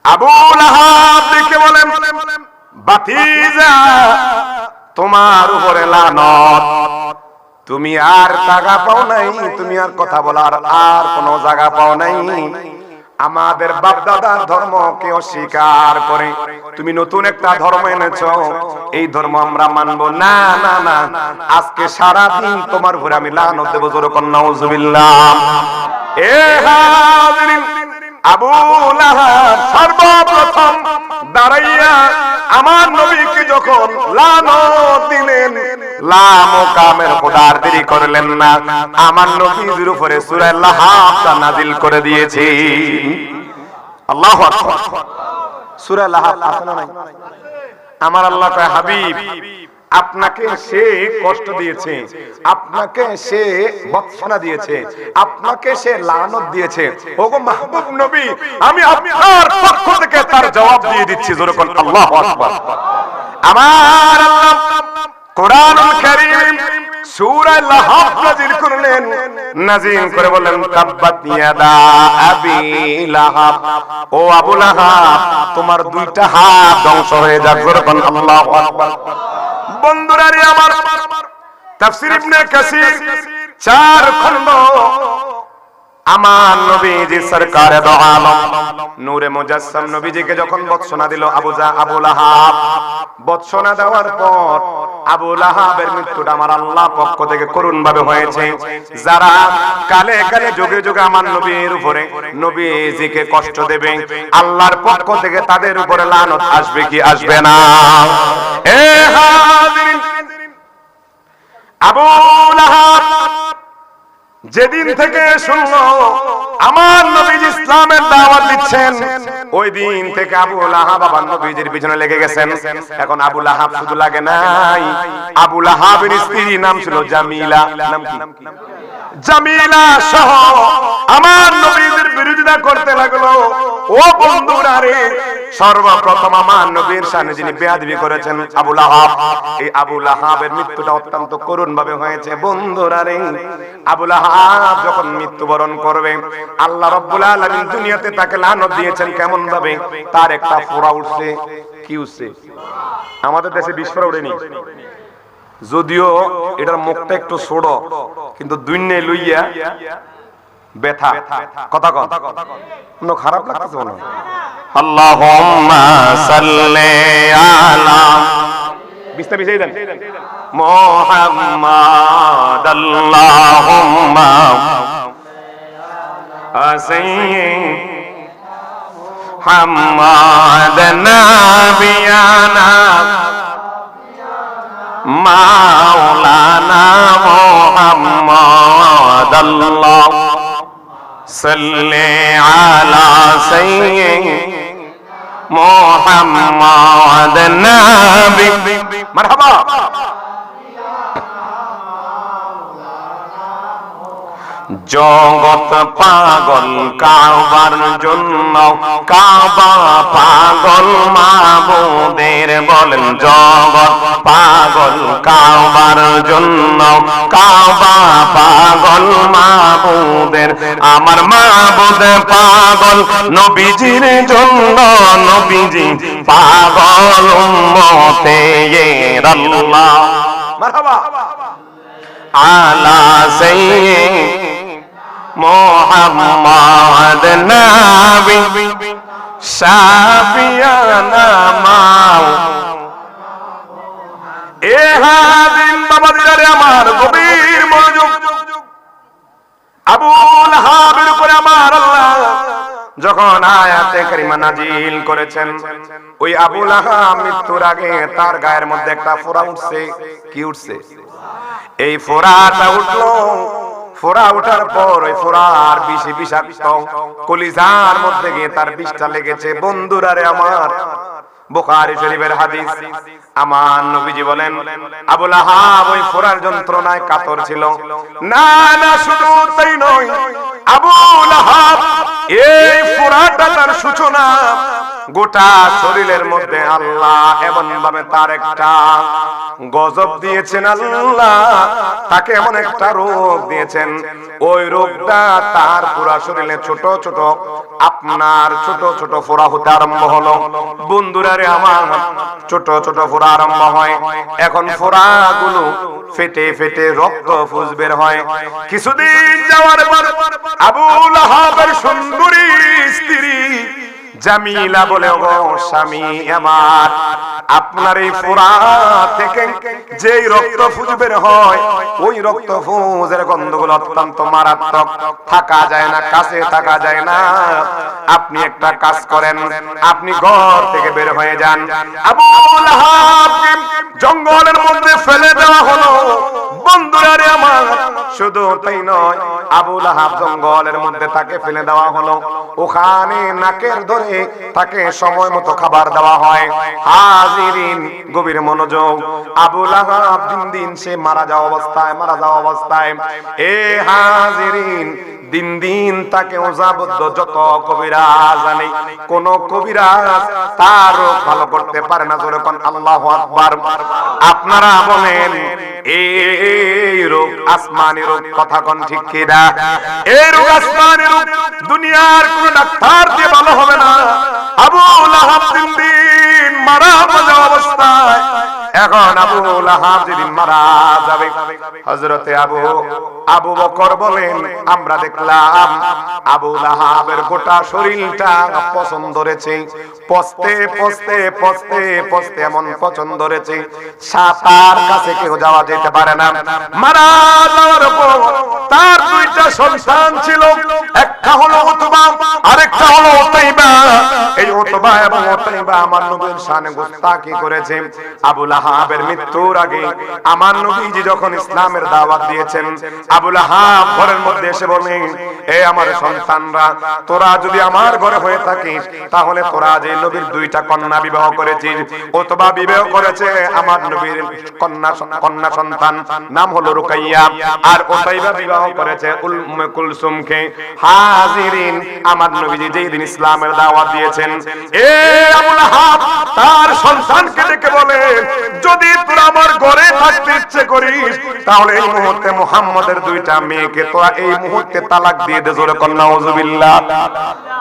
আবু লাহাব দেখে বলেন, ভাতিজা তোমার উপরে লানত, তুমি আর জায়গা পাও নাই, তুমি আর কথা বলার আর কোনো জায়গা পাও নাই। আমাদের বাপ দাদার ধর্মকে অস্বীকার করে তুমি নতুন একটা ধর্ম এনেছো, এই ধর্ম আমরা মানবো না। না না, আজকে সারা দিন তোমার উপরে আমি লানত দেব। জোরে বলেন নাউজুবিল্লাহ। এ হাজিরিন, আবু লাহাব সর্বপ্রথম দাঁড়াইয়া আমার নবীকে যখন লানত দিলেন, লামকামের খোদার দেরি করলেন না, আমার নবীর উপরে সূরা লাহাব নাযিল করে দিয়েছে। আল্লাহু আকবার। সূরা লাহাব আছে না নাই? আমার আল্লাহ কয়, হাবিব আপনাকে সে কষ্ট দিয়েছে, আপনাকে সে বৎসনা দিয়েছে, আপনাকে সে লানত দিয়েছে। ওগো মাহবুব নবী, আমি আপনার পক্ষ থেকে তার জবাব দিয়ে দিচ্ছি। জোরে বলেন আল্লাহু আকবার। আমার আল্লাহ কোরআনুল কারীম সূরা লাহাব নাযিল করলেন, নাযিল করে বলেন, তাব্বাত ইয়াদা আবি লাহাব, ও আবু লাহাব তোমার দুইটা হাত ধ্বংস হয়ে যাক। জোরে বলেন আল্লাহু আকবার। বন্ধুরা রে আমার, তাফসীর ইবনে কাসির 4 খণ্ড আমার নবীজি সরকারে দো আলম নূরে মুজাসসাম নবীজিকে যখন বৎসনা দিল আবু লাহাব, বৎসনা দেওয়ার পর আবু লাহাবের মৃত্যুটা আমার আল্লাহ পক্ষ থেকে করুণ ভাবে হয়েছে। যারা কালে কালে যুগে যুগে আমার নবীর উপরে নবীজিকে কষ্ট দেবে, আল্লাহর পক্ষ থেকে তাদের উপরে লানত আসবে কি আসবে না? এ হাজিরিন, আবু লাহাব যেদিন থেকে শুনলো আমার নবীজি ইসলামের দাওয়াত দিচ্ছেন, ওই দিন থেকে আবু লাহাব আমার নবীজির পিছনে লেগে গেছেন। এখন আবু লাহাব শুধু লাগে নাই, আবু লাহাবের স্ত্রীর নাম ছিল জামিলা। নাম কি? জামিলা সহ আমার নবীজির বিরোধিতা করতে লাগলো। ও বন্ধুরা রে, সর্বপ্রথম আমার নবীর সামনে যিনি বেয়াদবি করেছেন আবু লাহাব, এই আবু লাহাবের মৃত্যুটা অত্যন্ত করুণ ভাবে হয়েছে। বন্ধুরা রে, আবু লাহাব যখন মৃত্যুবরণ করবে, আল্লাহ রাব্বুল আলামিন দুনিয়াতে তাকে লানত দিয়েছেন কেমন ভাবে? তার একটা ফোঁড়া উঠছে। কি উঠছে? আমাদের দেশে বিস্ফোরণ উঠেনি, যদিও এটার মুখটা একটু ছোট, কিন্তু দুইনে লইয়া ব্যথা। কথা কন, কোনো খারাপ লাগতেছে মনে হয়? আল্লাহুম্মা সাল্লি আলা, বিস্তার বিছাই দেন, মুহাম্মাদ, আল্লাহুম্মা মুহাম্মাদ নাবিয়ানা মাওলানা মুহাম্মাদ, আল্লাহ সাল্লি আলা সাইয়্যিদিনা মুহাম্মাদ নবী। মারহাবা। জগৎ পাগল কাবার জন্য, কাবা পাগল মাবুদের। বলেন জগৎ পাগল কাবার জন্য, কাবা পাগল মাবুদের। আমার মাবুদ পাগল নবীজির জন্য, নবীজি পাগল উম্মতে আল্লাহ। মারহাবা। আলা সাইয়্যিদিনা মুহাম্মাদ নবী শাফিয়ানা মাও। এ হাজিন বাবাদের আমার গভীর মনোযোগ। আবু লাহাবের উপরে আমার আল্লাহ যখন আয়াতে কারিমা নাজিল করেছেন, ওই আবু লাহাব মৃত্যুর আগে তার গায়ের মধ্যে একটা ফোঁড়া উঠছে। কি উঠছে? এই ফোঁড়াটা উঠলো, ফোঁড়া ওঠার পর ওই ফোঁড়ার বিষে বিষাক্ত কলিজার মধ্যে গিয়ে তার বিষটা লেগেছে। বন্ধুরা রে আমার, বুখারী শরীফের হাদিস, আমার নবীজি বলেন আবু লাহাব ওই ফোঁড়ার যন্ত্রণায় কাতর ছিল। না না, শুধু তাই নয়, আবু লাহাব এই ফোঁড়াটা তার সূচনা গোটা শরীরের মধ্যে আল্লাহ এমন ভাবে তার একটা গজব দিয়েছেন, আল্লাহ তাকে এমন একটা রোগ দিয়েছেন, ওই রোগটা তার পুরা শরীরে ছোট ছোট আপনার ছোট ছোট ফোঁড়া হতে আরম্ভ হলো। বন্ধুরা রে আমার, ছোট ছোট ফোঁড়া আরম্ভ হয়। এখন ফোঁড়াগুলো ফেটে ফেটে রক্ত ফুস বের হয়। কিছুদিন যাওয়ার পর আবু লাহাবের সুন্দরী স্ত্রী জামিলা বলে, ও স্বামী আমার, আপনার এই ফোঁড়া থেকে যেই রক্ত ফুস বের হয়, ওই রক্ত ফুসের গন্ধগুলো অত্যন্ত মারাত্মক, থাকা যায় না, কাছে থাকা যায় না। আপনি একটা কাজ করেন, আপনি ঘর থেকে বের হয়ে যান। আবু লাহাবকে জঙ্গলের মধ্যে ফেলে দেওয়া হলো। বন্ধুরা রে আমার, শুধু তাই নয়, আবু লাহাব জঙ্গলের মধ্যে তাকে ফেলে দেওয়া হলো। ওখানে নাকের ধরে তাকে সময় মতো খাবার দেওয়া হয়। হাজিরিন, গভীর মনোযোগ, আবু লাহাব দিন দিন সে মারা যাওয়া অবস্থায় এ হাজিরিন, দিন দিন তাকে ওজাবদ্ধ যত কবিরাজ আনে, কোন কবিরাজ তার ভালো করতে পারে না। জোরে কোন আল্লাহু আকবার। আপনারা বলেন এই রোগ আসমানি রোগ, কথা কোন ঠিক কি না? এই রোগ আসমানি রোগ, দুনিয়ার কোন ডাক্তার দিয়ে ভালো হবে না। আবু লাহাব দিন দিন মারা যাওয়া অবস্থায়, এখন আবু লাহাব যেদিন মারা যাবে, হযরতে আবু বকর বলেন, আমরা দেখলাম আবু লাহাবের গোটা শরীরটা পছন্দ ধরেছে, পচতে পচতে পচতে পচতে এমন পছন্দ ধরেছে, সাতার কাছে কেউ যাওয়া যেতে পারে না। মারা যাওয়ার পর তার দুইটা সন্তান ছিল, একটা হলো উতবা, আরেকটা হলো উতাইবা। এই উতবা এবং উতাইবা আমার নবীর শানে গোস্তাকি করেছে। আবু লাহাবের মৃত্যুর আগে আমার নবীজি যখন ইসলামের দাওয়াত দিয়েছেন, আবু লাহাব ঘরের মধ্যে এসে বলেন, এ আমার সন্তানরা, তোরা যদি আমার ঘরে হয়ে থাকিস, তাহলে তোরা যে নবীর দুইটা কন্যা বিবাহ করেছিস, উতবা বিবাহ করেছে আমার নবীর কন্যা সন্তান, নাম হলো রুকাইয়া, আর উতাইবা বিবাহ করেছে উম্মে কুলসুমকে। হাজিরিন, আমার নবীজি যেই দিন ইসলামের দাওয়াত দিয়েছেন, এ আবু লাহাব তার সন্তানকে ডেকে বলে, যদি তোরা আমার ঘরে থাকতে ইচ্ছে করিস, তাহলে এই মুহূর্তে মুহাম্মাদের দুইটা মেয়েকে তোরা এই মুহূর্তে তালাক দিয়ে দে। জোরে কন্যা নাউজুবিল্লাহ,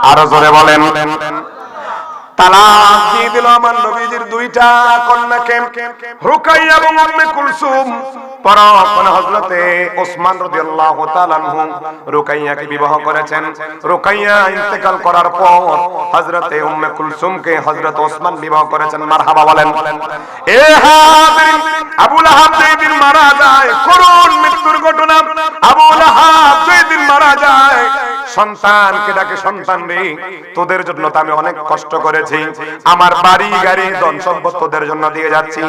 আরো জোরে বলেন। তালাক দিয়ে দিল আমার নবীজির দুইটা কন্যাকে, রুকাইয়া এবং উম্মে কুলসুম। পরক্ষণে হযরতে ওসমান রাদিয়াল্লাহু তাআলা আনহু রুকাইয়াকে বিবাহ করেছেন। রুকাইয়া ইন্তেকাল করার পর হযরতে উম্মে কুলসুমকে হযরত ওসমান বিবাহ করেছেন। মারহাবা বলেন। এ হাজিরিন, আবু লাহাব যেদিন মারা যায়, করুণ মৃত্যুর ঘটনা। আবু লাহাব যেদিন মারা যায়, সন্তানকে ডাকে, সন্তান রে, তোদের জন্য তো আমি অনেক কষ্ট করেছি, আমার বাড়ি গাড়ি ধন সম্পদ তোদের জন্য দিয়ে যাচ্ছি।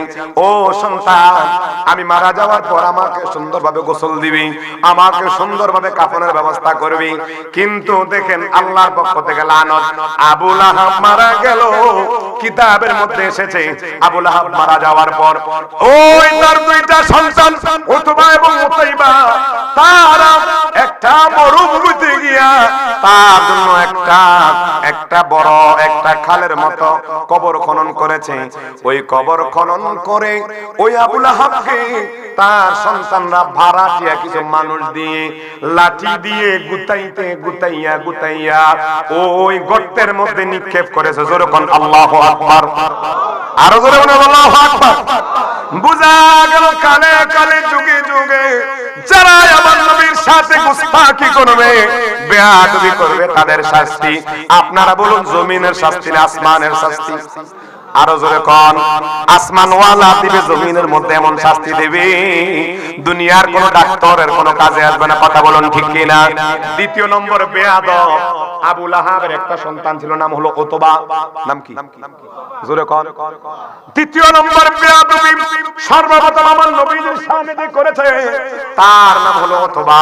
ও সন্তান, আমি মারা যাওয়ার পর আমাকে সুন্দরভাবে গোসল দিবি, আমাকে সুন্দরভাবে কাফনের ব্যবস্থা করবি। কিন্তু দেখেন আল্লাহর পক্ষ থেকে লানত, আবু লাহাব মারা গেল। কিতাবের মধ্যে এসেছে, আবু লাহাব মারা যাওয়ার পর ওই তার দুইটা সন্তান উতবা এবং উতাইবা, তারা একটা মরুভূমিতে গিয়া তার জন্য একটা বড় একটা খালের মতো কবর খনন করেছে। ওই কবর খনন করে ওই আবু লাহাবকে তার সন্তানরা ভাড়াটিয়া কিছু মানুষ দিয়ে লাঠি দিয়ে গুতাইয়া ওই গর্তের মধ্যে নিক্ষেপ করেছে। জোরে কোন আল্লাহু আকবার, আরো জোরে বলেন আল্লাহু আকবার। বুঝা গেল কালে কালে যুগে যুগে যারা আমার নবীর সাথে গুস্তাখি করবে, বেয়াদবি করবে, তাদের শাস্তি আপনারা বলুন জমিনের শাস্তি না আসমানের শাস্তি? আরো জোরে কোন, আসমানওয়ালা দিবে, জমিনের মধ্যে এমন শাস্তি দেবে, দুনিয়ার কোন ডাক্তারের কোন কাজে আসবে না। কথা বলুন ঠিক কি না? দ্বিতীয় নম্বর বেয়াদব, আবু লাহাবের একটা সন্তান ছিল, নাম হলো উতবা। নাম কি? জোরে কোন। দ্বিতীয় নম্বর বেয়াদবি সর্বপ্রথম আমার নবীজির শানে যে করেছে, তার নাম হলো উতবা।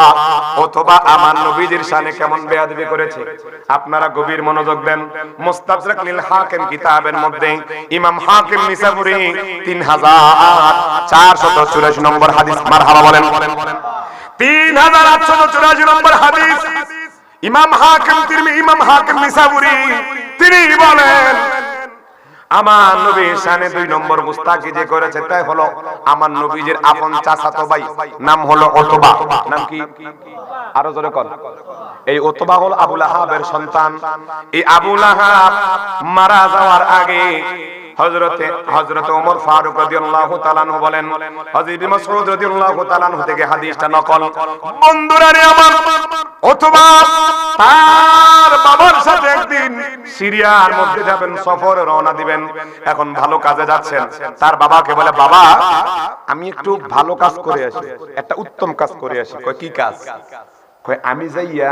উতবা আমার নবীজির শানে কেমন বেয়াদবি করেছে আপনারা গভীর মনোযোগ দেন। মুস্তাদরাক লিল হাকিম কিতাবের মধ্যে ইমাম হাকিম নিসাবুরি 3484 নম্বর হাদিস, মারহাবা বলেন। 3884 নম্বর হাদিস, ইমাম হাকিম নিসাবুরি তিনি বলেন, আমার নবীর শানে 2 নম্বর মুস্তাকি যে করেছে তাই হলো আমার নবীজির আপন চাচাতো ভাই, নাম হলো উতবা। নাম কি? আরো জোরে কোন। এই উতবা হলো আবু লাহাবের সন্তান। এই আবু লাহাব মারা যাওয়ার আগে হযরত ওমর ফারুক রাদিয়াল্লাহু তাআলা আনহু বলেন, হযরত মাসউদ রাদিয়াল্লাহু তাআলা আনহু থেকে হাদিসটা নকল। বন্ধুরা রে আমার, উতবা তার বাবার সাথে একদিন সিরিয়ার মধ্যে যাবেন, সফরে রওনা দিবেন। এখন ভালো কাজে যাচ্ছেন, তার বাবাকে বলে, বাবা আমি একটু ভালো কাজ করে আসি, একটা উত্তম কাজ করে আসি। কয় কি কাজ? কয় আমি যাইয়া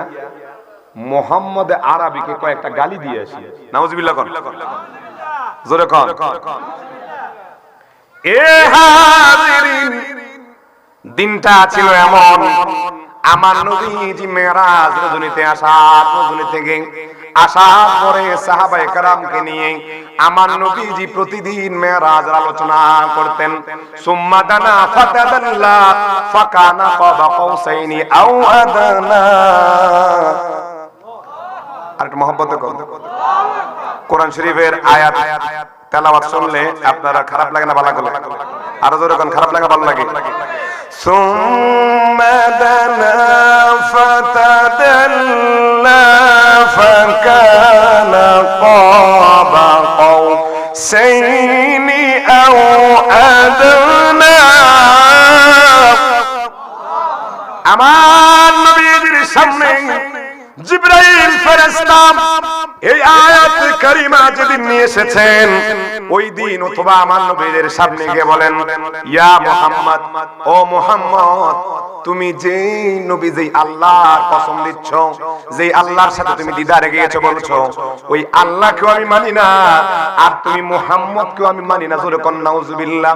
মুহাম্মদ আরবিকে কয়েকটা গালি দিয়ে আসি। নাউজুবিল্লাহ কোন, জোরে কোন। এ হাজিরিন, দিনটা ছিল এমন, আমার নবীজি মেরাজ রজনীতে রজনী থেকে আসার পরে সাহাবায়ে কেরামকে নিয়ে আমার নবীজি প্রতিদিন মেরাজের আলোচনা করতেন। সুম্মা দানা ফাতাদাল্লা ফাকানা কাবা কাউসাইনি আও আদানা। আর একটু মহব্বতে কোন। কোরআন শরীফের আয়াত তেলাওয়াত শুনলে আপনারা খারাপ লাগে না ভালো লাগে? আরো জোরে কোন, খারাপ লাগে ভালো লাগে? সুম্মা দানা ফাতাদাল্লা ফাকানা কাবা কাউসাইনি আও আদনা। আমার নবীজির সামনে জিবরাইল ফেরেশতা এই আয়াত কারিমা যেদিন নিয়ে এসেছেন, ওই দিন অথবা আমার নবীর সামনে গিয়ে বলেন, ইয়া মুহাম্মদ, ও মুহাম্মদ, তুমি যেই নবী, যেই আল্লাহর কসম দিচ্ছ, যেই আল্লাহর সাথে তুমি দিদারে গিয়েছো বলছো, ওই আল্লাহকেও আমি মানি না, আর তুমি মুহাম্মদকেও আমি মানি না। জোরে কোন নাউজুবিল্লাহ।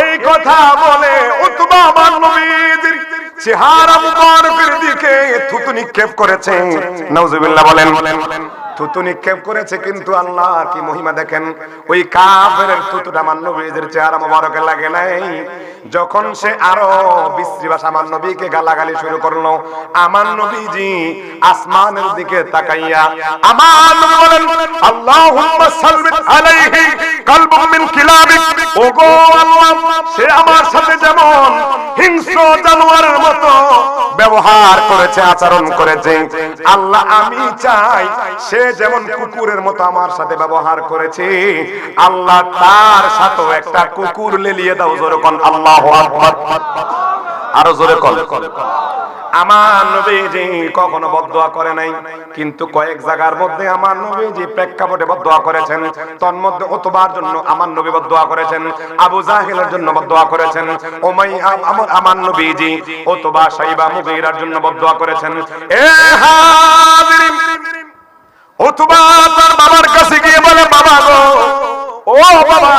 এই কথা বলে উতবা আমার নবীর চেহারা মুবারকের দিকে থুতু নিক্ষেপ করেছে। নাউজুবিল্লাহ বলেন। থুতু নিক্ষেপ করেছে, কিন্তু আল্লাহর কি মহিমা দেখেন, ওই কাফেরের থুতুটা আমার নবীর চেহারা মুবারকে লাগে নাই। যখন সে আরো বিশ্রী ভাষা আমার নবীকে গালাগালি শুরু করলো, আমার নবীজি আসমানের দিকে তাকাইয়া আমার নবী বলেন, আল্লাহুম্মা সাল্লিত আলাইহি কলবুম মিন কিলাবিক। ওগো আল্লাহ, সে আমার সাথে যেমন হিংস্র জানোয়ারের মতো ব্যবহার করেছে, আচরণ করেছে, আল্লাহ আমি চাই সে যেমন কুকুরের মতো আমার সাথে ব্যবহার করেছে, আল্লাহ তার সাথেও একটা কুকুর লেলিয়ে দাও। জোরে কোন আল্লাহু আকবার। আরো জোরে কোন। আমার নবীজি কখনো বদদোয়া করে নাই, কিন্তু কয়েক জায়গার মধ্যে আমার নবীজি প্রেক্ষাপটে বদদোয়া করেছেন। তন্মধ্যে উতবার জন্য আমার নবী বদদোয়া করেছেন, আবু জাহেলের জন্য বদদোয়া করেছেন, উমাইয়া আমার নবীজি উতবা, শাইবা, মুগীরার জন্য বদদোয়া করেছেন। এ হাজিরিন, উতবা তার বাবার কাছে গিয়ে বলে, বাবা গো, ও বাবা,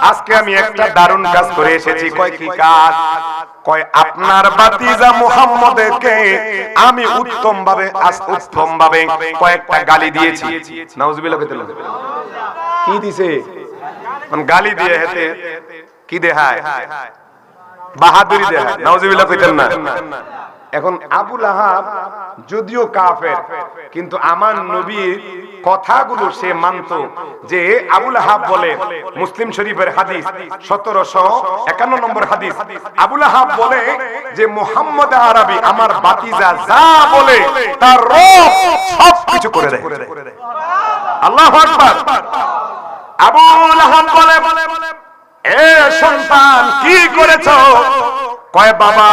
আজকে আমি একটা দারুণ কাজ করে এসেছি। কয় কি কাজ? কয় আপনার ভাতিজা মুহাম্মদকে আমি উত্তম ভাবে কয়েকটা গালি দিয়েছি। নাউজুবিল্লাহ। কি দিছে? গালি দিয়ে হেতে কি দেখায়? বাহাদুরি দেখায়। নাউজুবিল্লাহ কইতেন না। এখন আবু লাহাব যদিও কাফের, কিন্তু আমার নবীর কথাগুলো সে মানত। যে আবু লাহাব বলে, মুসলিম শরীফের হাদিস 1751 নম্বর হাদিস, আবু লাহাব বলে যে মুহাম্মদ আরবি আমার ভাতিজা যা বলে তার রব সবকিছু করে দেয়। আল্লাহু আকবার। আবু লাহাব বলে, এ সন্তান কি করেছো? কয় বাবা,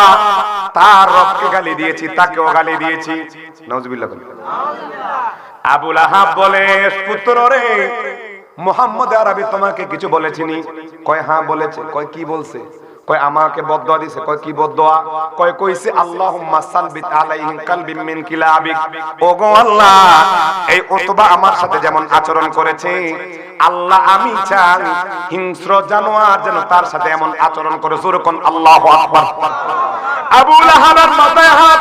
তার রবকে গালি দিয়েছি, তাকেও গালি দিয়েছি। নাউজুবিল্লাহ। আবু লাহাব বলে, পুত্র রে, মুহাম্মদ আরবি তোমাকে কিছু বলেছিনি? কয় হ্যাঁ বলেছে। কয় কি বলছে? কয় আমাকে বদদোয়া দিয়েছে। কয় কি বদদোয়া? কয় কইছে আল্লাহুম্মা সালবিত আলাইহি কলবিম মিন কিলাবিক। ওগো আল্লাহ, এই উতবা আমার সাথে যেমন আচরণ করেছে, আল্লাহ আমি চাই হিংস্র জানোয়ার যেন তার সাথে এমন আচরণ করে। জোরে কোন আল্লাহু আকবার। আবু লাহাবের মাথায় হাত।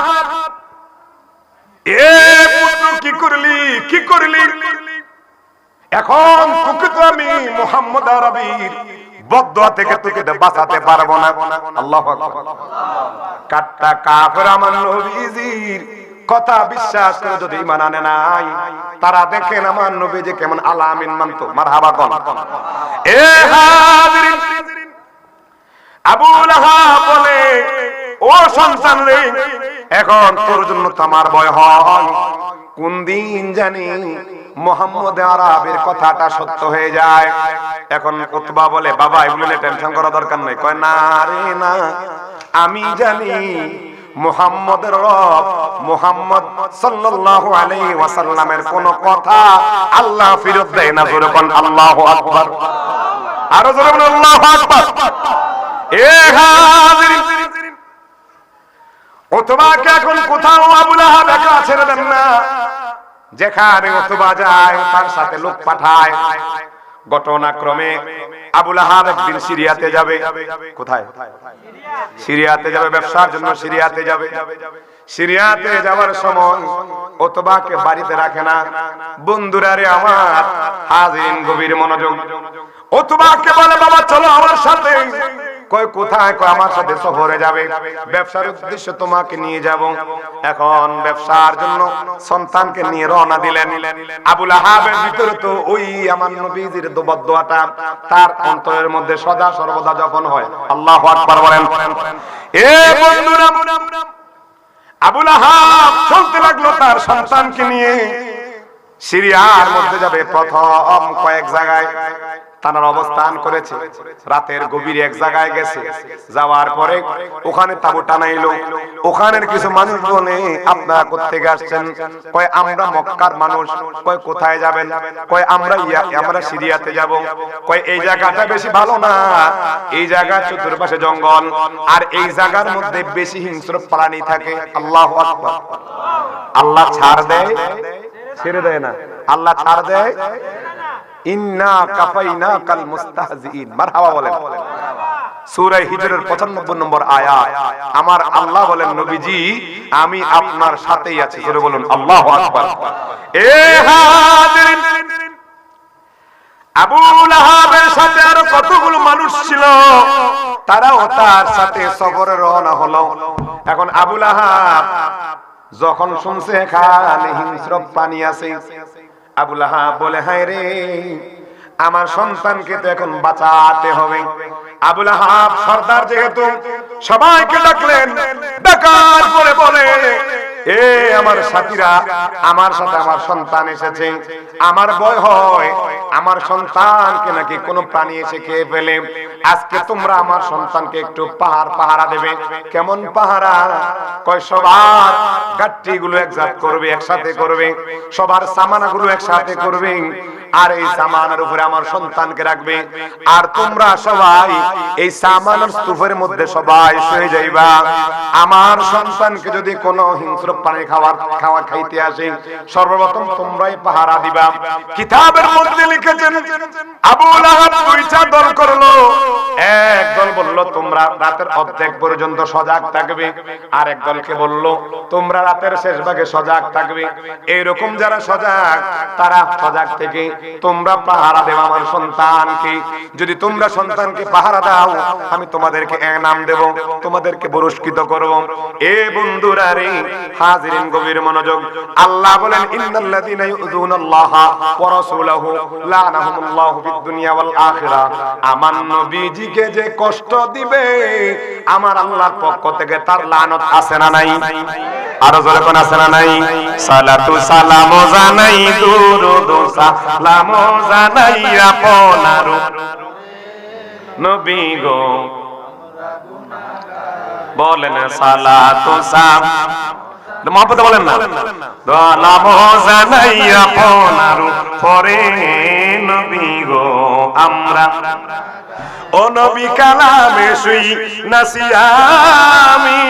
এ পুত্র, কি করলি, কি করলি? এখন তোকে তো আমি মুহাম্মদ আরবির বদদোয়া থেকে তোকে বাঁচাতে পারবো না। আল্লাহু আকবার। কাট্টা কাফের আমার নবীজির কথা বিশ্বাস করে যদি ঈমান আনে নাই, তারা দেখেন আমার নবীজি কেমন আলামিন মানতো। মারহাবা কোন। এ হাজিরিন, আবু লাহাব বলে, ও সন্তান রে, এখন তোর জন্য তো আমার ভয় হয়, কোন দিন জানি মুহাম্মদ আরবের কথাটা সত্য হয়ে যায়। এখন উতবা বলে, বাবা এগুলো নিয়ে টেনশন করা দরকার নাই। কয় না রে না, আমি জানি মুহাম্মদের রব মুহাম্মদ সাল্লাল্লাহু আলাইহি ওয়াসাল্লামের কোন কথা আল্লাহ ফিরত দেয় না। জোরে কোন আল্লাহু আকবার। আরো জোরে বলুন আল্লাহু আকবার। এ হাজিরিন, উতবাকে এখন কোথাও আবু লাহাব একা ছেড়ে দেন না। যেখানে উতবা যায় তার সাথে লোক পাঠায়। ঘটনাক্রমে আবু লাহাব একদিন সিরিয়াতে যাবে। কোথায়? সিরিয়াতে যাবে, ব্যবসার জন্য সিরিয়াতে যাবে। সিরিয়াতে যাওয়ার সময় উতবাকে বাড়িতে রাখে না। বন্ধুরা রে আমার, হাজিরিন গভীর মনোযোগ। উতবাকে বলে, বাবা চলো আমার সাথে। কয় কোথায়? কয় আমার সাথে সফরে যাবে, ব্যবসার উদ্দেশ্যে তোমাকে নিয়ে যাব। এখন ব্যবসার জন্য সন্তানকে নিয়ে রওনা দিলেন। আবু লাহাবের ভিতরে তো ওই আমার নবীজির বদদোয়াটা তার অন্তরের মধ্যে সদা সর্বদা যখন হয়। আল্লাহু আকবার বলেন। এ বন্ধুরা, আবু লাহাব চলতে লাগলো তার সন্তানকে নিয়ে। সিরিয়ার মধ্যে যাবে। প্রথম কয়েক জায়গায় তার অবস্থান করেছে। রাতের গভীর এক জায়গায় গেছে। যাওয়ার পরে ওখানে তাবু টানাইলো। ওখানের কিছু মানুষ বলে, আপনারা কোত্থেকে আসছেন? কয় আমরা মক্কার মানুষ। কয় কোথায় যাবেন? কয় আমরা সিরিয়াতে যাব। কয় এই জায়গাটা বেশি ভালো না, এই জায়গার চতুর্পাশে জঙ্গল, আর এই জায়গার মধ্যে বেশি হিংস্র প্রাণী থাকে। আল্লাহু আকবার। আল্লাহ ছাড় দেয়, ছেড়ে দেয় না। আল্লাহ ছাড় দেয়। ইন্না কাফাইনাকাল মুস্তাহজিইন। মারহাবা বলেন। সূরা হিজরের 95 নম্বর আয়াত। আমার আল্লাহ বলেন, নবীজি আমি আপনার সাথেই আছি। জোরে বলুন আল্লাহু আকবার। এ হাজিরিন, আবু লাহাবের সাথে আরো কতগুলো মানুষ ছিল, তারাও তার সাথে সফরে রওনা হলো। এখন আবু লাহাব যখন শুনছে এখানে হিংস্র প্রাণী আছে, আবু লাহাব বলে, হায় রে, আমার সন্তানকে তো এখন বাঁচাতে হবে। আবু লাহাব সর্দার যেহেতু সবাইকে ডাকলেন। ডাকার পরে বলে, এ আমার সাথীরা, আমার সাথে আমার সন্তান এসেছে। আমার ভয় হয় আমার সন্তানকে নাকি কোনো প্রাণী এসে খেয়ে ফেলে। আজকে তোমরা আমার সন্তানকে একটু পাহারা দেবে। কেমন পাহারা? কয় সবার গাট্টিগুলো একসাথে করবে, একসাথে করবে, সবার সামানাগুলো একসাথে করবে, আর এই সামানের উপরে আমার সন্তানকে রাখবে। আর তোমরা সবাই এই সামানের স্তূপের মধ্যে সবাই শুয়ে যাইবা। আমার সন্তানকে যদি কোনো হিংস্র প্রাণী খাওয়া খাইতে আসে, সর্বপ্রথম তোমরাই পাহারা দিবা। কিতাবের মধ্যে লিখেছেন আবু লাহাব দুইটা দল করলো। এক দল বলল তোমরা রাতের অর্ধেক পর্যন্ত সজাগ থাকবে, আর এক দলকে বলল তোমরা রাতের শেষ ভাগে সজাগ থাকবে। এইরকম যারা সজাগ, তারা সজাগ থেকে তোমরা পাহারা দেব আমার সন্তানকে। যদি তোমরা সন্তানকে পাহারা দাও, আমি তোমাদেরকে ইনাম দেব, তোমাদেরকে পুরস্কৃত করব। এ বন্ধুরা রে, হাজিরিন গভীর মনোযোগ। আল্লাহ বলেন, ইন্নাল্লাযীনা ইউযুনাল্লাহা ওয়া রাসূলাহু লানাহুমুল্লাহু ফিদ দুনিয়া ওয়াল আখিরা। আমার নবীজিকে যে কষ্ট দিবে, আমার আল্লাহর পক্ষ থেকে তার লানত আছে না নাই? আরো জোরে কোন আছে না নাই? সালাতু সালাম জানাই, দুরুদ সালাম জানাই আপনার নবী গো। বলেন সালাতু সালাম, মহব্বতে বলেন না, সালাম জানাই আপনার পরে নবী গো আমরা। ও নবী কালামে শুই নাসিয়ামি,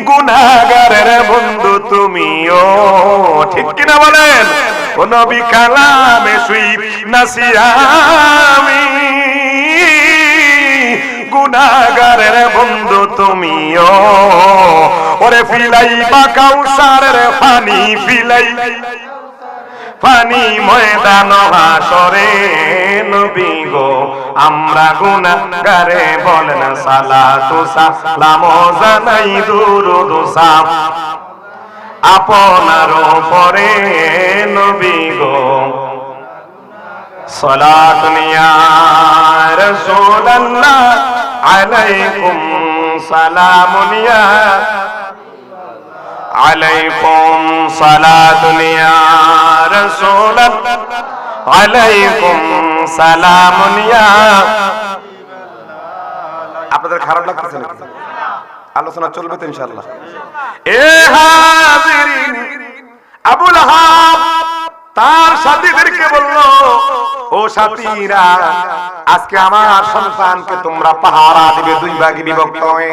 গুনাহগারের বন্ধু তুমিও। ঠিক কিনা বলেন? ও নবী কালামে শুই নাসিয়ামি, গুনাহগারের বন্ধু তুমিও। ওরে ফিলাই বা কাউসারের পানি, পানি ময়দান হাসরে নবী গো আমরা গুনাহগারে বলেন সালাতু সালাম জানাই দুরূদ সালাম আপনার উপরে নবী গো সালাতুন ইয়া রাসূলুল্লাহ আলাইকুম সালামুন ইয়া আলাইকুম সালাতুন ইয়া রাসূলুল্লাহ আলাইকুম সালামুন ইয়া। আপনাদের খারাপ লাগতেছে নাকি? আলোচনা চলবে তো ইনশাআল্লাহ। এ হাজিরিন, আবু লাহাব তার সাথীদেরকে বলল, ও সাথীরা, আজকে আমার সন্তানকে তোমরা পাহারা দিবে দুই ভাগে বিভক্ত হয়ে।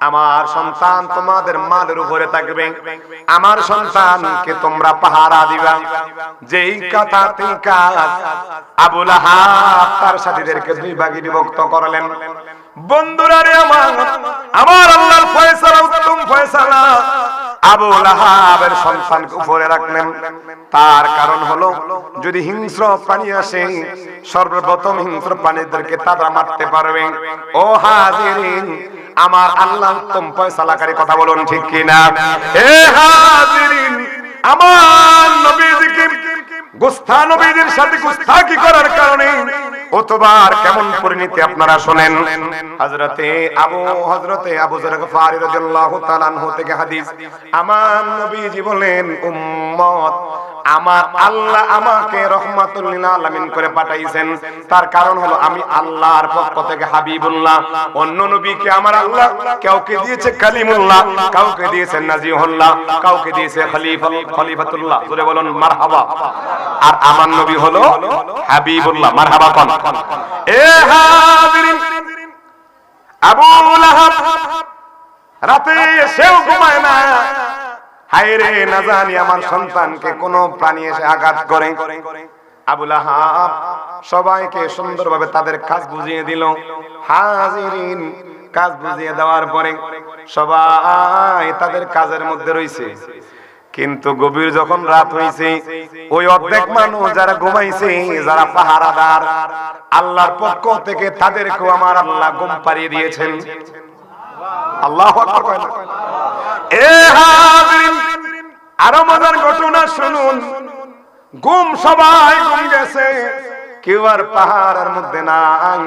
আমার সন্তান তোমাদের মালের উপরে থাকবে, আমার সন্তানকে তোমরা পাহারা দিবা। যেই কথা তেই কাজ। আবু লাহাব তার সাথীদেরকে দুই ভাগে বিভক্ত করলেন। বন্ধুরা রে আমার আল্লাহর ফয়সালা উত্তম ফয়সালা। আবু লাহাবের সন্তানকে উপরে রাখলেন। তার কারণ হলো, যদি হিংস্র প্রাণী আসে সর্বপ্রথম হিংস্র প্রাণীদেরকে তারা মারতে পারবে। ও হাজিরিন, আমার আল্লাহ উত্তম ফয়সালাকারী, কথা বলুন ঠিক কিনা? হে হাজিরিন, আমার নবীজিকে গুস্তাখ নবীদের সাথে গুস্তাখি করার কারণে অতবার কেমন পরিণতি আপনারা শুনেন। হযরতে আবু যর গফারি রাদিয়াল্লাহু তাআলা আনহু থেকে হাদিস, আমার নবীজি বলেন, উম্মত, আমার আল্লাহ আমাকে রাহমাতুল লিল আলামিন করে পাঠাইছেন। তার কারণ হলো আমি আল্লাহর পক্ষ থেকে হাবিবুল্লাহ। অন্য নবীকে আমার আল্লাহ কাউকে দিয়েছে কালিমুল্লাহ, কাউকে দিয়েছে নাজিহুল্লাহ, কাউকে দিয়েছে খলিফাতুল্লাহ। জোরে বলুন মারহাবা। আর আমার নবী হলো হাবিবুল্লাহ। মারহাবা কোন? এ হাজিরিন, আবু লাহাব রাতে সেও ঘুমায় না। হায়রে, না জানি আমার সন্তানকে কোন প্রাণী এসে আঘাত করে। আবু লাহাব সবাইকে সুন্দরভাবে তাদের কাজ বুঝিয়ে দিল। হাজিরিন, কাজ বুঝিয়ে দেওয়ার পরে সবাই তাদের কাজের মধ্যে রয়েছে। কিন্তু গভীর যখন রাত হয়েছে, ওই অর্ধেক মানুষ যারা ঘুমাইছে, যারা পাহারাদার, আল্লাহর পক্ষ থেকে তাদেরকেও আমার আল্লাহ ঘুম পাড়িয়ে দিয়েছেন। আল্লাহু আকবার। এ হাজিরিন, আরো মজার ঘটনা শুনুন। ঘুম সবাই ঘুম গেছে, কেউ আর পাহাড়ের মধ্যে নাই।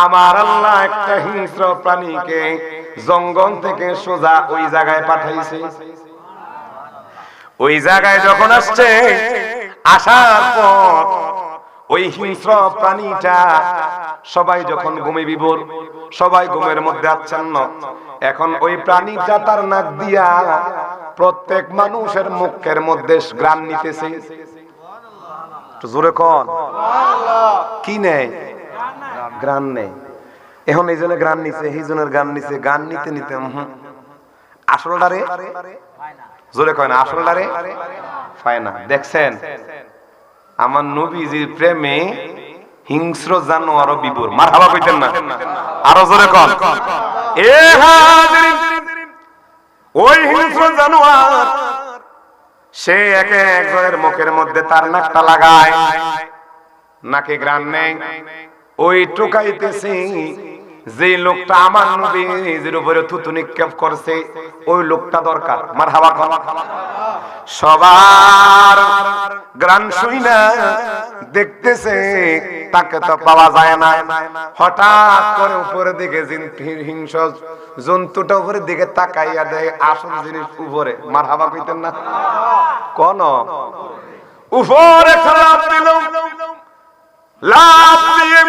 আমার আল্লাহ একটা হিংস্র প্রাণীকে জঙ্গল থেকে সোজা ওই জায়গায় পাঠাইছে। ওই জায়গায় যখন আসছে, আসার পর ওই হিংস্র প্রাণীটা সবাই যখন ঘুমে বিভোর, সবাই ঘুমের মধ্যে আচ্ছন্ন। এখন ওই প্রাণীটা তার নাক দিয়া প্রত্যেক মানুষের মুখের মধ্যে গ্রাণ নিতেছে। জোরে কোন? কি নেই? গ্রাণ নেই। এখন এই জন্য গ্রাণ নিছে, এই জনের গ্রাণ নিছে। গান নিতে নিতে আসলটারে, জোরে কয় না, আসলটারে পায় না। দেখছেন, আমার নবীজির প্রেমে হিংস্র জানোয়ারও বিভোর। মারহাবা কইতেন না? আরো জোরে কোন? এ হাজিরিন, ওই হিংস্র জানোয়ার সে এক একজনের মুখের মধ্যে তার নাকটা লাগায়, নাকে গ্রাণ নেই। ওই টোকাইতেছে। যে লোকটা আমার নবীর উপরে থুতু নিক্ষেপ করছে, ওই লোকটা দরকার। মারহাবা কোন? সবার গ্রাণ শুইনা দেখতেছে, তাকে তো পাওয়া যায় না। হঠাৎ করে উপরের দিকে হিংস্র জন্তুটা উপরের দিকে তাকাইয়া দেয় আসল জিনিস উপরে। মারহাবা কইতেন না? কোন? উপরে লাফ দিল। লাফ দিয়ে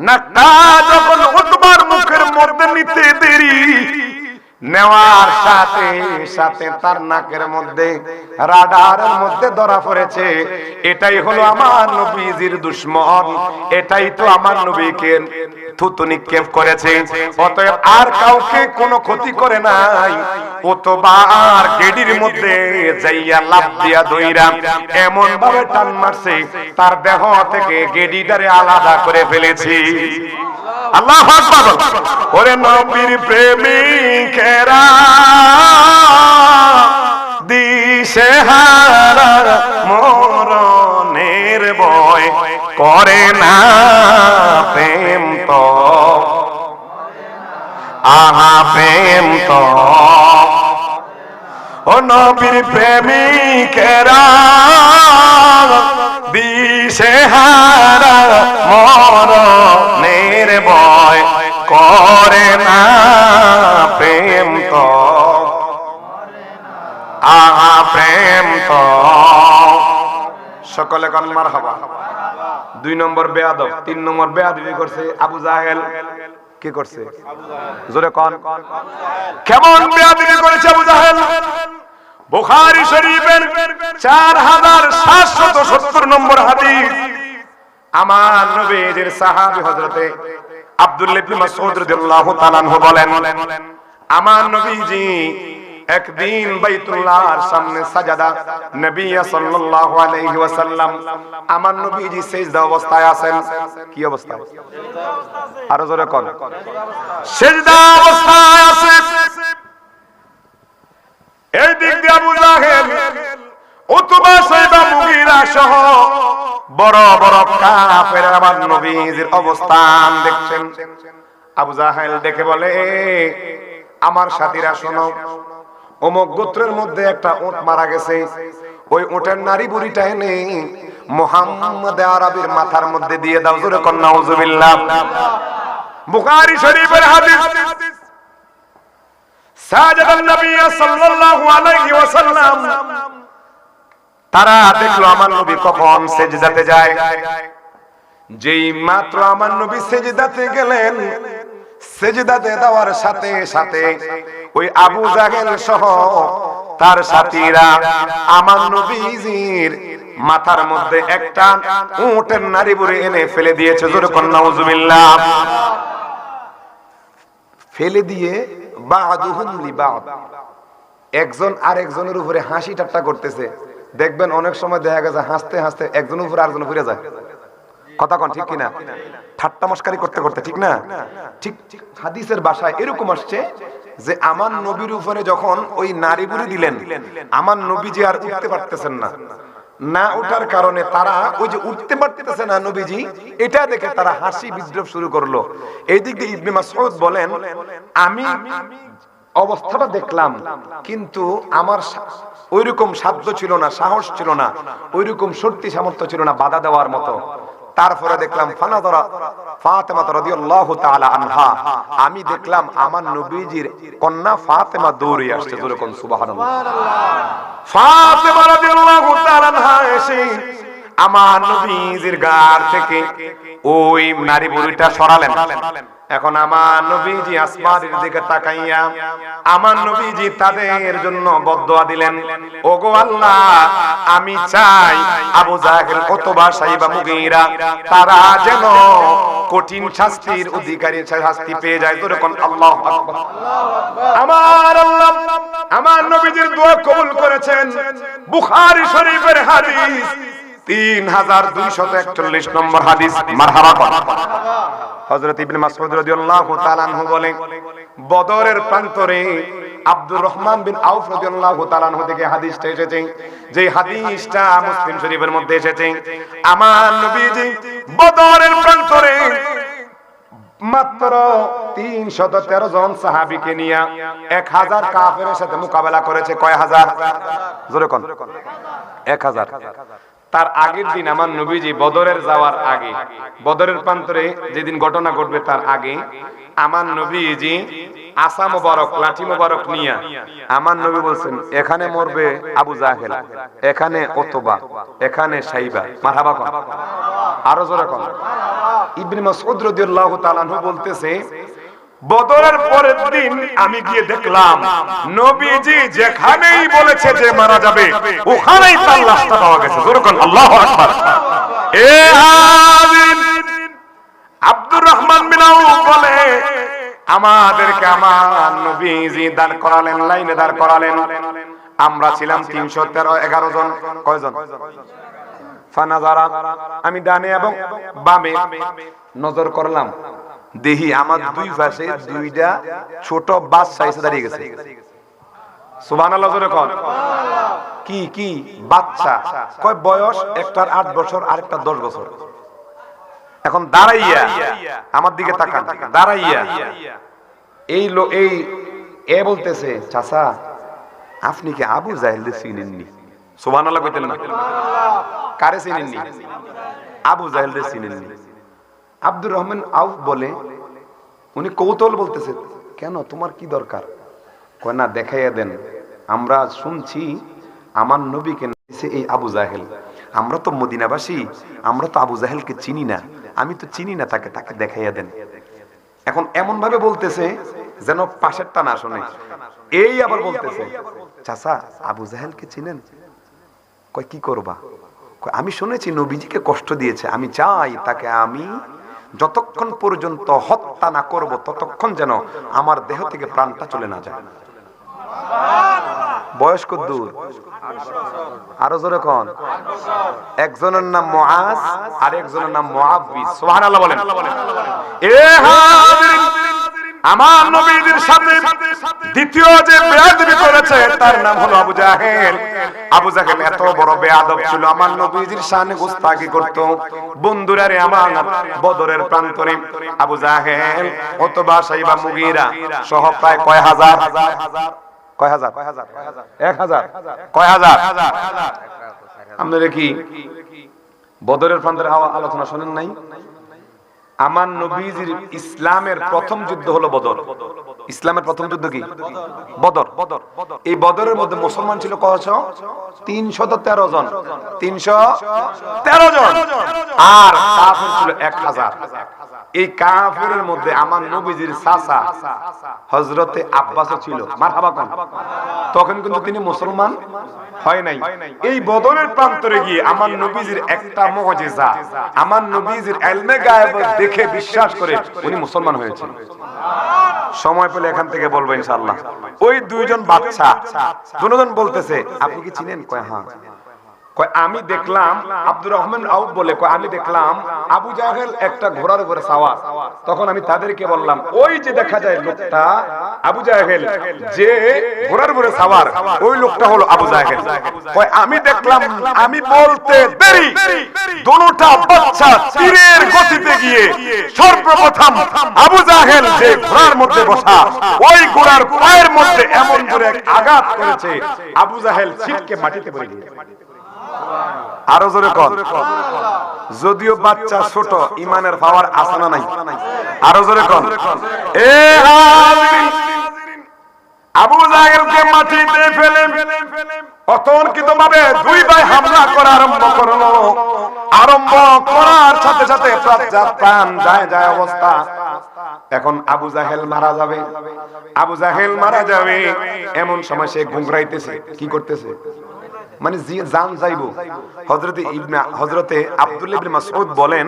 নাকটা যখন উতবার মুখের মধ্যে নিতে দেরি, নেওয়ার সাথে সাথে তার নাকের মধ্যে রাডারের মধ্যে ধরা পড়েছে। এটাই হলো আমার নবীজির দুশমন, এটাই তো আমার নবীকে থুতু নিক্ষেপ করেছে। অতএব আর কাউকে কোনো ক্ষতি করে নাই। অতবার গেডির মধ্যে যাইয়া লাফ দিয়া দইরা এমন ভাবে টান মারছে, তার দেহ থেকে গেডিটারে আলাদা করে ফেলেছি। আল্লাহু আকবার। ওরে নবীর প্রেমিকেরা, দিশেহারা মরণের ভয় করে না প্রেম তো আহা প্রেম তো ও নবীর প্রেমিকেরা দিশেহারা মরণের ভয় করে না প্রেম তো আহা প্রেম তো সকলে কোন মারহাবা। 2 নম্বর বেয়াদব। 3 নম্বর বেয়াদবি করছে আবু জাহেল। কি করছে? জোরে কোন কেমন বেয়াদবি করেছে আবু জাহেল? বুখারী শরীফের 4770 নম্বর হাদিস। আমার নবীর সাহাবী হযরতে আব্দুল্লাহ ইবনে মাসউদ রাদিয়াল্লাহু তাআলা আনহু বলেন, আমার নবীজি একদিন বাইতুল্লাহর সামনে সাজাদা, নবী সাল্লাল্লাহু আলাইহি ওয়াসাল্লাম আমার নবীজি সিজদা অবস্থায় আছেন। কি অবস্থায়? আরো জোরে কোন। সিজদা অবস্থায় আছে। এই দিক দিয়ে আবু জাহেল, উতবা, সাইবা, মুগীরা সহ বড় বড় কাফেররা আমার নবীর অবস্থান দেখছেন। আবু জাহেল দেখে বলে, আমার সাথীরা শোনো, অমুক গোত্রের মধ্যে একটা উট মারা গেছে, ওই উটের নারী বুড়িটা এনে মুহাম্মদ আরবির মাথার মধ্যে দিয়ে দাও। জোরে কোন নাউজুবিল্লাহ। বুখারী শরীফের হাদিস। সাজাদান নবী সাল্লাল্লাহু আলাইহি ওয়াসাল্লাম, তারা দেখলো আমার নবী কখন সিজদাতে যায়। যেই মাত্র আমার নবী সিজদাতে গেলেন, সিজদাতে দেওয়ার সাথে সাথে ওই আবু জাহেল সহ তার সাথীরা আমার নবীজির মাথার মধ্যে একটা উটের নাড়ি বুড়ি এনে ফেলে দিয়েছে। জোরে কোন নাউজুবিল্লাহ। ফেলে দিয়ে বাদুহুম লিবাদ, একজন আরেকজনের উপরে হাসি ঠাট্টা করতেছে। দেখবেন অনেক সময় দেখা গেছে হাসতে হাসতে একজনের উপরে আরেকজন ফিরে যায়। কথা কোন ঠিক কিনা? ঠাট্টা মস্কারি করতে করতে, ঠিক না? ঠিক হাদিসের ভাষায় এরকম আসছে যে আমার নবীর উপরে যখন ওই নারী বুড়ি দিলেন, আমার নবীজি আর উঠতে পারতেছেন না। না ওঠার কারণে তারা ওই যে উঠতে পারতেছে না নবীজি, এটা দেখে তারা হাসি বিদ্রুপ শুরু করলো। এই দিক দিয়ে ইবনে মাসউদ বলেন, আমি অবস্থাটা দেখলাম, কিন্তু আমার ওইরকম সাধ্য ছিল না, সাহস ছিল না, ওইরকম শক্তি সামর্থ্য ছিল না বাধা দেওয়ার মতো। তারপরে দেখলাম ফানাযারা ফাতেমা রাদিয়াল্লাহু তাআলা আনহা, আমি দেখলাম আমার নবীজির কন্যা ফাতেমা দৌড়ে আসছে। জোরে কোন সুবহানাল্লাহ। ফাতেমা রাদিয়াল্লাহু তাআলা আনহা এসে আমার নবীজির গার থেকে ওই নারী বুড়িটা সরালেন। এখন আমার নবীজি আসমানের দিকে তাকাইয়া আমার নবীজি তাদের জন্য বদদোয়া দিলেন, ওগো আল্লাহ, আমি চাই আবু জাহেল, উতবা, সাইবা, মুগীরা তারা যেন কঠিন শাস্তির অধিকারী শাস্তি পেয়ে যায়। তোর কোন আল্লাহু আকবার। আমার আল্লাহ আমার নবীজির দোয়া কবুল করেছেন। বুখারী শরীফের হাদিস 3241 নম্বর হাদিস। মারহাবা কর। হযরত ইবনে মাসউদ রাদিয়াল্লাহু তাআলা আনহু বলেন, বদরের প্রান্তরে আব্দুর রহমান বিন আউফ রাদিয়াল্লাহু তাআলা আনহু থেকে হাদিসটা এসেছে, যে হাদিসটা মুসলিম শরীফের মধ্যে এসেছে। আমার নবীজি বদরের প্রান্তরে মাত্র 313 জন সাহাবীকে নিয়ে 1000 কাফেরের সাথে মোকাবেলা করেছে। কয় হাজার? জোরে কোন। 1000। তার আগের দিন আমার নবীজি বদরের যাওয়ার আগে, বদরের প্রান্তরে যেদিন ঘটনা ঘটবে তার আগে, আমার নবীজি আসা মোবারক, লাঠি মোবারক নিয়ে আমার নবী বলছেন, এখানে মরবে আবু জাহেল, এখানে উতবা, এখানে সাইবা। মারহাবা কোন। আরো জোরে কোন। ইবনে মাসউদ রাদিয়াল্লাহু তাআলা আনহু বলতেছে, বদরের পরের দিন আমি গিয়ে দেখলাম নবীজি যেখানেই বলেছে যে মারা যাবে ওখানেই তার লাশটা পাওয়া গেছে। জোরে কোন আল্লাহু আকবার। এ আমিন। আব্দুর রহমান বিন আউফ বলে, আমাদেরকে আমার নবীজি দাঁড় করালেন, লাইনে দাঁড় করালেন। আমরা ছিলাম 311 জন। কয়জন? ফানাজারা, আমি ডানে এবং বামে নজর করলাম, দেখি আমার দুই পাশে দুইটা ছোট বাচ্চা এসে দাঁড়িয়ে গেছে। সুবহানাল্লাহ জোরে কোন। কি কি বাচ্চা, কয় বয়স একটার 8 বছর আরেকটা 10 বছর। এখন দাঁড়াইয়া আমার দিকে তাকান, দাঁড়াইয়া এই এ বলতেছে, চাচা আপনি কি আবু জাহেলকে চিনেননি? সুবহানাল্লাহ কইতেন না? কারে চিনেননি? আবু জাহেলকে চিনেননি। আব্দুর রহমান আউফ বলে, উনি কৌতূহল বলতেছে, কেন তোমার কি দরকার? কয় না, দেখাইয়া দেন, আমরা শুনছি আমার নবীকে নাইছে এই আবু জাহেল, আমরা তো মদিনাবাসী, আমরা তো আবু জাহেলকে চিনি না, আমি তো চিনি না তাকে, তাকে দেখাইয়া দেন। এখন এমন ভাবে বলতেছে যেন পাশেরটা না শুনে। এই আবার বলতেছে, চাচা আবু জাহেলকে চিনেন? কয় কি করবা? কয় আমি শুনেছি নবীজিকে কষ্ট দিয়েছে, আমি চাই তাকে আমি যতক্ষণ পর্যন্ত হত্যা না করব ততক্ষণ যেন আমার দেহ থেকে প্রাণটা চলে না যায়। বয়স কত দূর? আরো জোরে কোন? একজনের নাম মুআজ আর একজনের নাম মুআব্বিস। সুবহানাল্লাহ বলেন। এ হাজিরিন, আমার নবীর সাথে দ্বিতীয় যে বেয়াদবি করেছে তার নাম হলো আবু জাহেল। আবু জাহেল এত বড় বেয়াদব ছিল, আমার নবীর শানে গোস্তাকি করত। বন্ধুরা রে আমার, বদরের প্রান্তরে আবু জাহেল, ওতবা, শাইবা, মুগীরা সহ প্রায় কয় হাজার, কয় হাজার, 1000, কয় হাজার? আপনারা কি বদরের প্রান্তরে আলোচনা শোনেন নাই? আমার নবীজির ইসলামের প্রথম যুদ্ধ হলো বদর। ইসলামের প্রথম যুদ্ধ কি? বদর। এই বদরের মধ্যে মুসলমান ছিল কত? 313 জন। 313 জন। আর কাফির ছিল 1000। এই কাফিরের মধ্যে আমার নবীজির চাচা হযরতে আব্বাসও ছিল। মারহাবা কোন? তখন কিন্তু তিনি মুসলমান হয় নাই। এই বদরের প্রান্তরে গিয়ে আমার নবীজির একটা মুজিজা, আমার নবীজির ইলমে গায়েব দেখে বিশ্বাস করে উনি মুসলমান হয়েছেন। সময় পেলে এখান থেকে বলবো ইনশাআল্লাহ। ওই দুইজন বাচ্চা দুজন বলতেছে, আপনি কি চিনেন? কয় হ্যাঁ। কয় আমি দেখলাম, আব্দুর রহমান আউফ বলে, কয় আমি দেখলাম আবু জাহেল একটা ঘোড়ার উপরে সাওয়ার। তখন আমি তাদেরকে বললাম, ওই যে দেখা যায় লোকটা আবু জাহেল, যে ঘোড়ার উপরে সাওয়ার, ওই লোকটা হলো আবু জাহেল। কয় আমি দেখলাম, আমি বলতে দেরি দুটোটা বাচ্চা তীরের গতিতে গিয়ে সর্বপ্রথম আবু জাহেল যে ঘোড়ার মধ্যে বসা, ওই ঘোড়ার পায়ের মধ্যে এমন জোরে আঘাত করেছে, আবু জাহেল ছিটকে মাটিতে পড়ে গিয়েছে। আরো জোরে কর। যদিও বাচ্চা ছোট, ইমানের পাওয়ার আছে না নাই? আরো জোরে কর। এ হাজিরিন, আবু জাহেলকে মাটিতে ফেলে অতর্কিতভাবে দুই ভাই হামলা করা আরম্ভ করলো। আরম্ভ করার সাথে সাথে প্রাণ যায় অবস্থা। এখন আবু জাহেল মারা যাবে, আবু জাহেল মারা যাবে, এমন সময় সে ঘুংরাইতেছে। কি করতেছে? মানে জান যাইবো। হযরতে আব্দুল্লাহ ইবনে মাসউদ বলেন,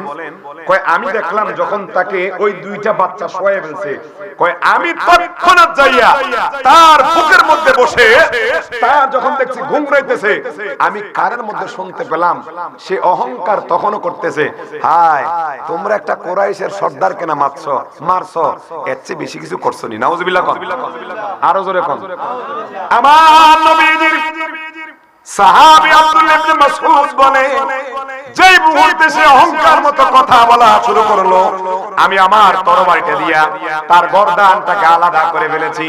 কয় আমি দেখলাম যখন তাকে ওই দুইটা বাচ্চা শোয়ায় ফেলছে, কয় আমি তৎক্ষণাৎ যাইয়া তার বুকের মধ্যে বসে, তার যখন দেখছি ঘুমরাইতেছে, আমি কানের মধ্যে শুনতে পেলাম সে অহংকার তখনও করতেছে, হায় তোমরা একটা কুরাইশের সর্দার কেনা মারছো, এর চেয়ে বেশি কিছু করছো নি। নাউজুবিল্লাহ কোন? আরো জোরে কোন? আমার নবীজির সাহাবী আব্দুল্লাহ ইবনে মাসউদ বলে, যেই মুহূর্তে সে অহংকার মতো কথা বলা শুরু করলো, আমি আমার তরবারিটা দিয়া তার গর্দানটাকে আলাদা করে ফেলেছি।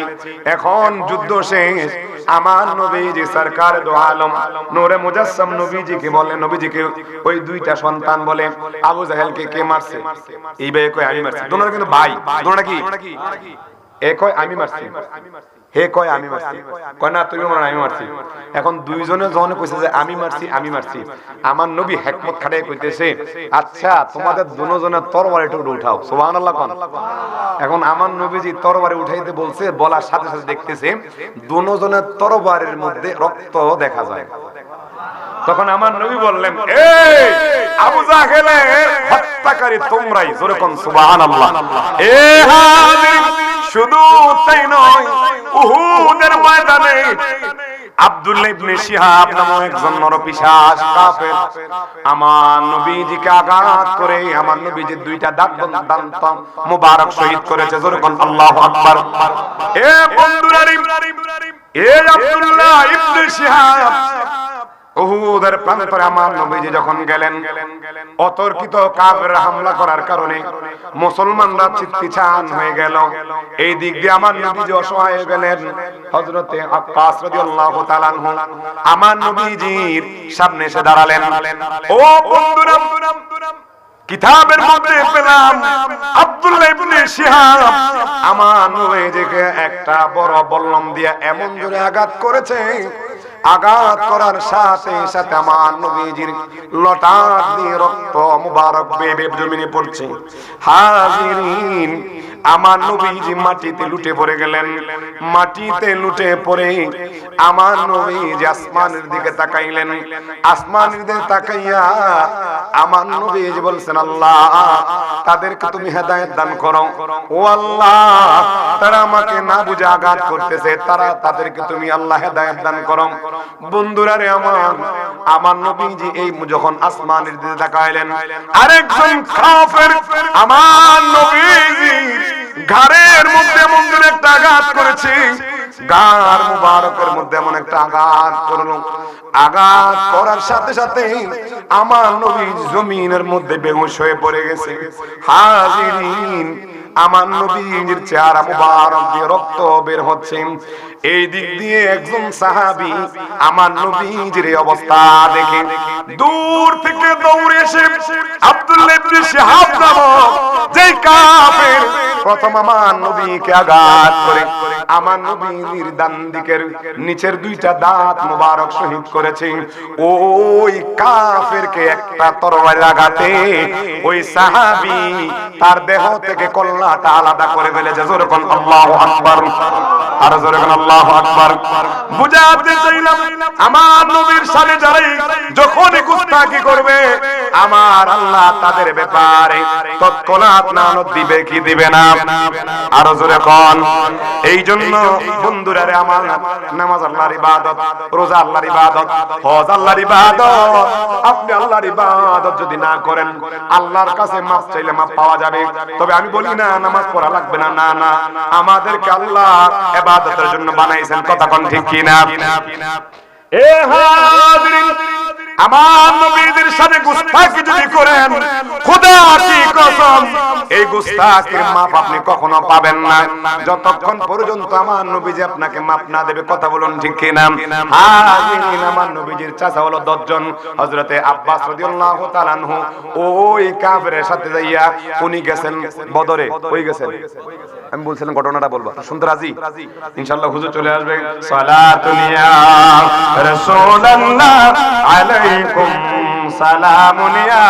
এখন যুদ্ধ শেষ। আমার নবীজি সরকার দো আলম নূরে মুজাসসাম নবীজিকে বলে, নবীজিকে ওই দুইটা সন্তান বলে, আবু জাহেলকে কে মারছে? এই ভাই কয় আমি মারছি। দুজনে কিন্তু ভাই, দুজনে কি? এ কয় আমি মারছি, হে কয় আমি মারছি, কয় না তুমি মারো, আমি মারছি। এখন দুইজনে যখন কইছে যে আমি মারছি, আমার নবী হিকমত খাটায় কইতেছে, আচ্ছা তোমাদের দুজনের তরবারিটা উঠাও। সুবহানাল্লাহ কোন? এখন আমার নবীজি তরবারি উঠাইতে বলছে, বলার সাথে সাথে দেখতেছে দুজনের তরবারির মধ্যে রক্ত দেখা যায়। তখন আমার নবী বললেন, এই আবু জাহেলের হত্যাকারী তোমরাই। জোরে কোন সুবহানাল্লাহ। এ হাজির, শুধু তাই নয়, উহুদের ময়দানে আব্দুল্লাহ ইবনে শিহাব নামক একজন নরপিশাচ কাফের আমার নবীজিকে আঘাত করে আমার নবীজির দুইটা দাঁত মুবারক শহীদ করেছে। জোরে কোন আল্লাহু আকবার। এ বন্ধুরা, এ আব্দুল্লাহ ইবনে শিহাব উহুদের প্রান্তরে আমার নবীজি যখন গেলেন, অতর্কিত কাফেররা হামলা করার কারণে মুসলমানরা চিত্তিচান হয়ে গেল। এই দিক দিয়ে আমার নবীজি অসহায় হয়ে গেলেন। হযরতে আক্কাস রাদিয়াল্লাহু তাআলা আনহু আমার নবীজির সামনে এসে দাঁড়ালেন। ও বন্ধুরা, কিতাবের মধ্যে পেলাম আব্দুল্লাহ ইবনে শিহাব আমার নবীজিকে একটা বড় বল্লম দিয়ে এমন জোরে আঘাত করেছে, আঘাত করার সাথে সাথে আমার নবীজির লটার দিয়ে রক্ত মুবারক বেবে জমিনে পড়ছে। হাজিরিন, আমার নবীজি মাটিতে লুটে পড়ে গেলেন। মাটিতে লুটে পড়ে আমার নবীজি আসমানের দিকে তাকাইলেন। আসমানের দিকে তাকাইয়া আমার নবীজি বলছেন, আল্লাহ তাদেরকে তুমি হেদায়েত দান করো। ও আল্লাহ, তারা আমাকে না বুঝে আঘাত করতেছে, তাদেরকে তুমি আল্লাহ হেদায়েত দান করো। বন্ধুরা রে আমার নবীজি এই যখন আসমানের দিকে তাকাইলেন, আরেকজন কাফের আমার নবীজি ঘাড়ের মধ্যে এমন একটা আঘাত করেছে, গার মুবারকের মধ্যে এমন একটা আঘাত করলো। আঘাত করার সাথে সাথে আমার নবী জমিনের মধ্যে বেহুশ হয়ে পড়ে গেছে। হাজিরিন, আমার নবীর চেহারা মুবারক দিয়ে রক্ত বের হচ্ছে। এই দিক দিয়ে একজন সাহাবী আমার নবীর এই অবস্থা দেখে দূর থেকে দৌড়ে এসে আব্দুল্লাহ ইবনে শিহাব নামক যেই কাফের প্রথম আমার নবীকে আঘাত করে আমার নবীর ডান দিকের নিচের দুইটা দাঁত মুবারক শহীদ করেছে, ওই কাফেরকে একটা তরবারির আঘাতে ওই সাহাবী তার দেহ থেকে কল্লাটা আলাদা করে ফেলেছে। জোরে কোন আল্লাহু আকবার, আর জোরে কোন আল্লাহু আকবার। বুঝাতে চাইলাম আমার নবীর সামনে যারাই যখনই গুস্তাখি করবে আমার আল্লাহ তাদের ব্যাপারে তৎক্ষণাৎ লানত দিবে কি দিবে না? আর জোরে কোন। এই জন্য বন্ধুরা রে আমার, নামাজ আল্লাহর ইবাদত, রোজা আল্লাহর ইবাদত, হজ আল্লাহর ইবাদত। আপনি আল্লাহর ইবাদত যদি না করেন আল্লাহর কাছে মাফ চাইলে মাফ পাওয়া যাবে। তবে আমি বলি না নামাজ পড়া লাগবে না, না না, আমাদেরকে আল্লাহ ইবাদতের জন্য বানাইছেন। কথা কোন ঠিক কি না? এ হাজিরিন, আমার নবীদের সাথে গুস্তাখি যদি করেন, খোদা কি কসম, এই গুস্তাখির মাপ আপনি কখনো পাবেন না যতক্ষণ পর্যন্ত আমার নবীজি আপনাকে মাপ না দেবে। কথা বলুন ঠিক কি না? হাজিরিন, আমার নবীজির চাচা হলো 10 জন। হযরতে আব্বাস রাদিয়াল্লাহু তাআলা আনহু ওই কাফেরের সাথে যাইয়া উনি গেছেন বদরে। ওই গেছেন, আমি বলছিলাম ঘটনাটা বলবো, শুনতে রাজি? ইনশাআল্লাহ হুজুর চলে আসবে। সালাতুন ইয়া রাসূলুল্লাহ আলাইকুম সালামুন ইয়া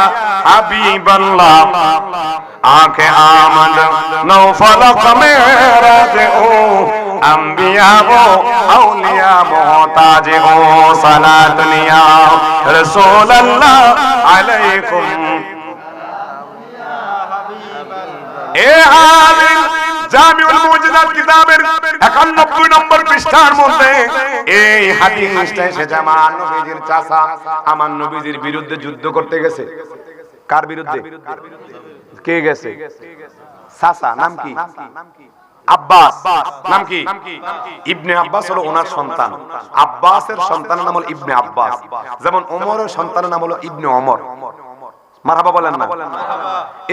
হাবিবাল্লাহ आंखे आमद नौ फलक मेराज ओ अंबिया वो औलिया मोहताज ओ सलातनिया रसूल अल्लाह अलैकुम। ए हालिल জামিউল মুজিজাত কিতাবের 91 নম্বর পৃষ্ঠার মধ্যে এই হাদিসটা এসেছে। আমার নবীজির চাচা আমার নবীজির বিরুদ্ধে যুদ্ধ করতে গেছে। কার বিরুদ্ধে? কে গেছে? চাচা। নাম কি? আব্বাস। নাম কি? ইবনে আব্বাস হলো ওনার সন্তান। আব্বাসের সন্তানের নাম হলো ইবনে আব্বাস। যেমন ওমরের সন্তানের নাম হলো ইবনে ওমর। মারহাবা বলেন না?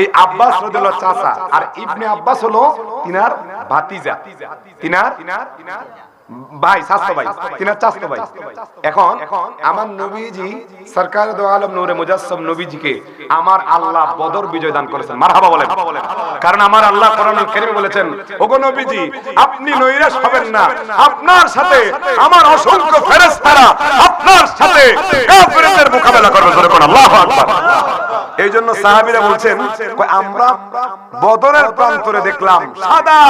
এই আব্বাস রাদিয়াল্লাহু চাচা, আর ইবনে আব্বাস হলো তিনার ভাতিজা, তিনার ভাই, চাচা ভাই, তিনার চাচা ভাই। এখন আমার নবীজি সরকার দো আলম নূরে মুজাসসাম নবীজিকে আমার আল্লাহ বদর বিজয় দান করেছেন। মারহাবা বলেন। কারণ আমার আল্লাহ কোরআনুল কারীমে বলেছেন, ওগো নবীজি আপনি নৈরাশ হবেন না, আপনার সাথে আমার অসংখ্য ফেরেশতারা আপনার সাথে কাফেরদের মোকাবেলা করবে। জোরে বলুন আল্লাহু আকবার। এই জন্য সাহাবীরা বলছেন, আমরা বদরের প্রান্তরে দেখলাম সাদা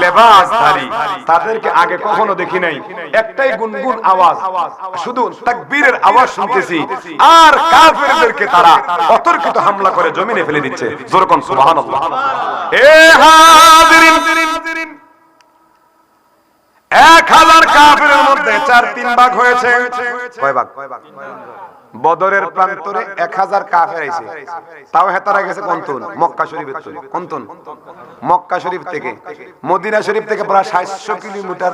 লেবাসধারী, তাদেরকে আগে কখনো দেখি নাই। একটাই গুনগুন আওয়াজ, শুধু তাকবীরের আওয়াজ শুনতেছি, আর কাফেরদেরকে তারা অতর্কিত হামলা করে জমিনে ফেলে দিচ্ছে। জোরে কোন সুবহানাল্লাহ। এ হাজিরিন, 1000 কাফেরের মধ্যে 4-3 ভাগ হয়েছে। কয় ভাগ? বদরের প্রান্তরে 1000 কাফের আইছে, তাও হেতারা গেছে কোনতুন? মক্কা শরীফের তুন। কোনতুন? মক্কা শরীফ থেকে, মদিনা শরীফ থেকে প্রায় 700 কিলোমিটার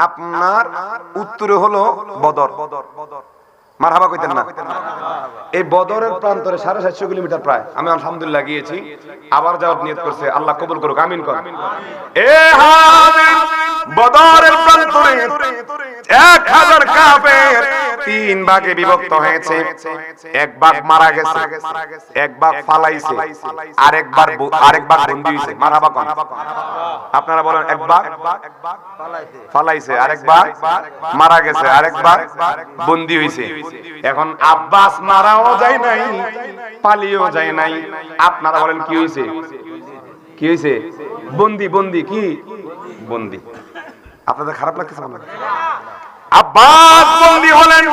আপনার উত্তরে হলো বদর। মারহাবা কইতেন না? এই বদরের প্রান্তরে 750 কিলোমিটার প্রায়, আমি আলহামদুলিল্লাহ গিয়েছি, আবার যাওয়ার নিয়ত করছে, আল্লাহ কবুল করুক, আমিন কর। এ হাজির, বদরের প্রান্তরে 1000 কাফের 3 ভাগে বিভক্ত হয়েছে। এক ভাগ মারা গেছে, এক ভাগ ফালাইছে, আরেকবার বন্দী হইছে। মারহাবা কোন? আপনারা বলেন, এক ভাগ ফালাইছে, আরেকবার মারা গেছে, আরেকবার বন্দী হইছে। এখন আব্বাস মারাও যায় নাই, পালিয়েও যায় নাই। আপনারা বলেন কি হইছে? কি হইছে? বন্দী। বন্দী কি? বন্দী। আপনাদের খারাপ লাগতেছে? আব্বাস বন্দী হলেন।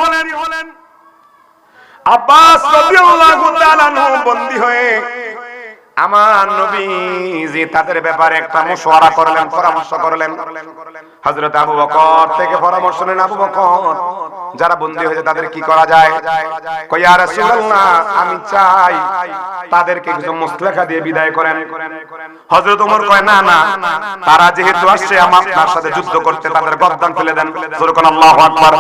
আব্বাস রাদিয়াল্লাহু তাআলা বন্দী হয়ে আমার নবীজি তাদের ব্যাপারে একটা মশওয়ারা করলেন, পরামর্শ করলেন। হযরত আবু বকর থেকে পরামর্শ নেন, আবু বকর যারা বন্দী হয়েছে তাদের কি করা যায়? কয়, ইয়া রাসূলুল্লাহ, আমি চাই তাদেরকে কিছু মুসলেখা দিয়ে বিদায় করেন। হযরত ওমর কয়, না না, তারা যেহেতু আসছে আপনার সাথে যুদ্ধ করতে, তাদের গর্দান ফেলে দেন। জোরে কোন আল্লাহু আকবার।